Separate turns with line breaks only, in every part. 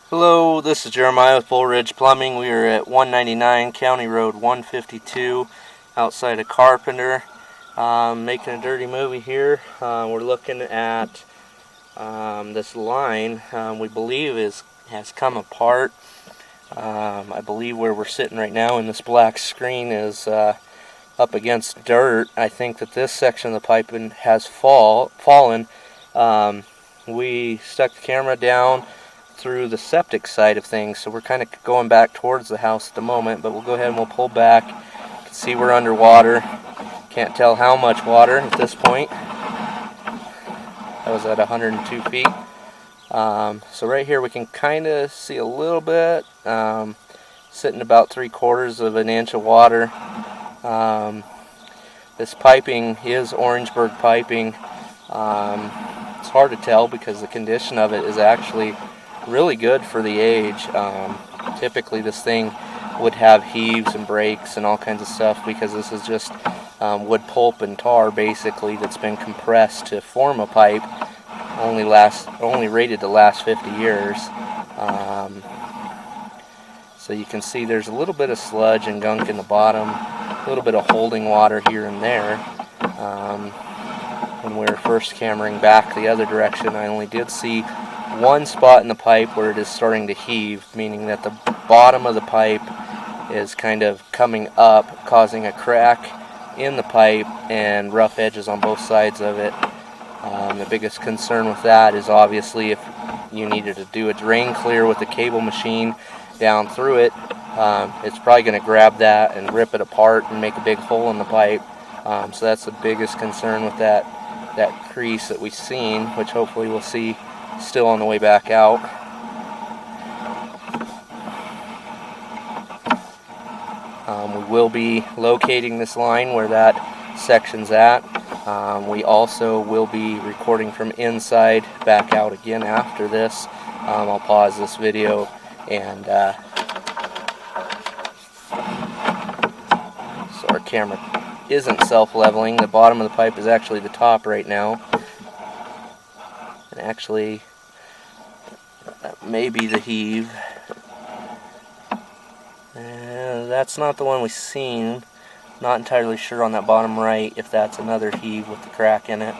Hello, this is Jeremiah with Bull Ridge Plumbing. We are at 199 County Road 152 outside of Carpenter, making a dirty movie here. We're looking at this line we believe has come apart. I believe where we're sitting right now in this black screen is up against dirt. I think that this section of the piping has fallen. We stuck the camera down through the septic side of things, so we're kind of going back towards the house at the moment, but we'll go ahead and we'll pull back. You can see we're underwater. Can't tell how much water at this point. That was at 102 feet. So right here we can kind of see a little bit, sitting about 3/4 of an inch of water. This piping is Orangeburg piping. It's hard to tell because the condition of it is actually really good for the age. Typically this thing would have heaves and breaks and all kinds of stuff because this is just wood pulp and tar basically that's been compressed to form a pipe. Only rated to last 50 years. So you can see there's a little bit of sludge and gunk in the bottom, a little bit of holding water here and there. When we were first cameraing back the other direction, I only did see one spot in the pipe where it is starting to heave, meaning that the bottom of the pipe is kind of coming up, causing a crack in the pipe and rough edges on both sides of it. The biggest concern with that is obviously if you needed to do a drain clear with the cable machine down through it, it's probably going to grab that and rip it apart and make a big hole in the pipe. So that's the biggest concern with that crease that we've seen, which hopefully we'll see still on the way back out. We will be locating this line where that section's at. We also will be recording from inside back out again after this. I'll pause this video and so our camera isn't self-leveling. The bottom of the pipe is actually the top right now. And actually, that may be the heave. That's not the one we've seen. Not entirely sure on that bottom right if that's another heave with the crack in it.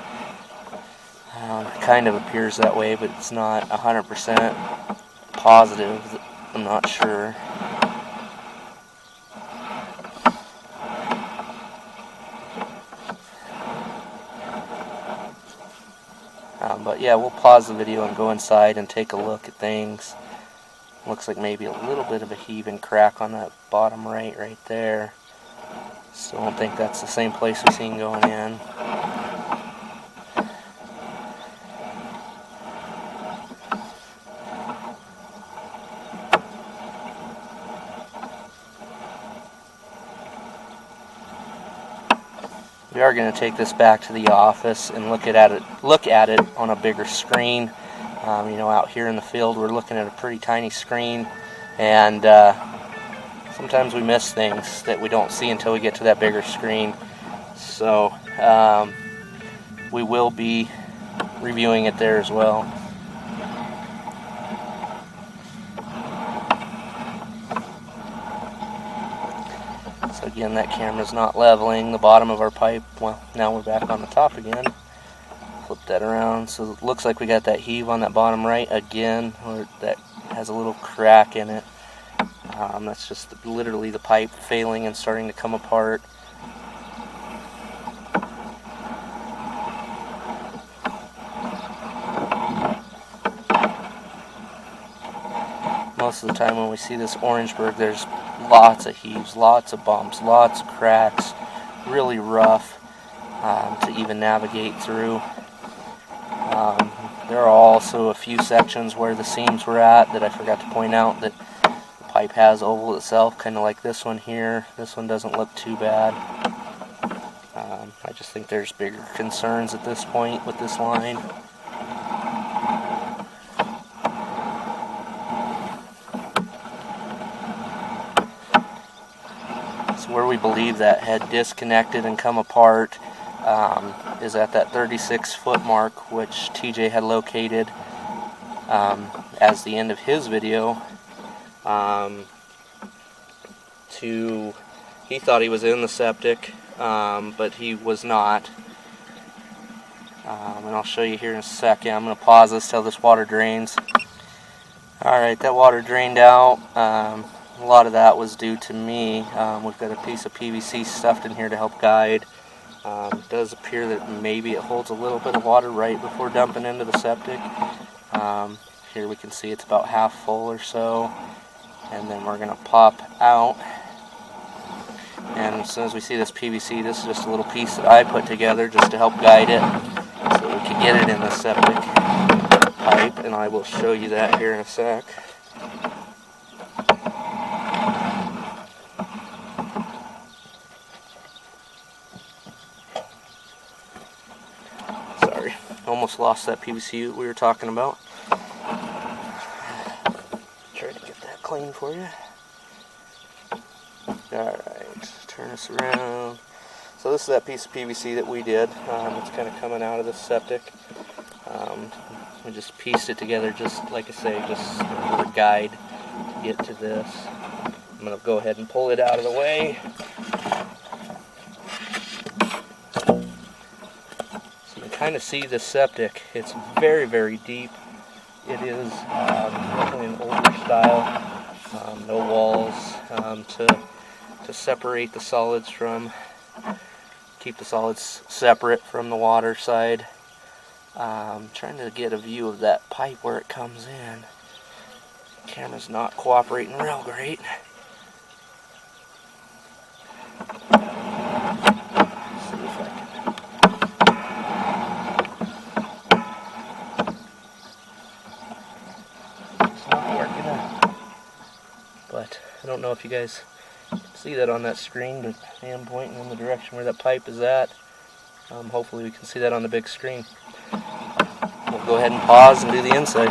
It kind of appears that way, but it's not 100% positive. I'm not sure. But yeah, we'll pause the video and go inside and take a look at things. Looks like maybe a little bit of a heave and crack on that bottom right there. Still don't think that's the same place we've seen going in. We are going to take this back to the office and look at it on a bigger screen. Out here in the field we're looking at a pretty tiny screen, and sometimes we miss things that we don't see until we get to that bigger screen. So we will be reviewing it there as well. So again, that camera's not leveling. The bottom of our pipe, well, now we're back on the top again. Flip that around. So it looks like we got that heave on that bottom right again, or that has a little crack in it. That's just literally the pipe failing and starting to come apart. Most of the time when we see this Orangeburg, there's lots of heaves, lots of bumps, lots of cracks, really rough to even navigate through. There are also a few sections where the seams were at that I forgot to point out that the pipe has oval itself, kind of like this one here. This one doesn't look too bad. I just think there's bigger concerns at this point with this line. So where we believe that had disconnected and come apart is at that 36-foot mark, which TJ had located. as the end of his video. He thought he was in the septic, but he was not. And I'll show you here in a second. I'm going to pause this till this water drains. Alright, that water drained out. A lot of that was due to me. We've got a piece of PVC stuffed in here to help guide. It does appear that maybe it holds a little bit of water right before dumping into the septic. Here we can see it's about half full or so. And then we're going to pop out. And as soon as we see this PVC, this is just a little piece that I put together just to help guide it so we can get it in the septic pipe, and I will show you that here in a sec. Sorry, almost lost that PVC we were talking about. Try to get that clean for you. Alright, turn this around. So this is that piece of PVC that we did. It's kind of coming out of the septic. We just pieced it together, just like I say, just for a guide to get to this. I'm going to go ahead and pull it out of the way. So you can kind of see the septic. It's very, very deep. It is definitely an older style. No walls to separate the solids from, keep the solids separate from the water side. Trying to get a view of that pipe where it comes in. Camera's not cooperating real great. Let's see if it's not working out. But I don't know if you guys see that on that screen, but I am pointing in the direction where that pipe is at. Hopefully we can see that on the big screen. We'll go ahead and pause and do the inside.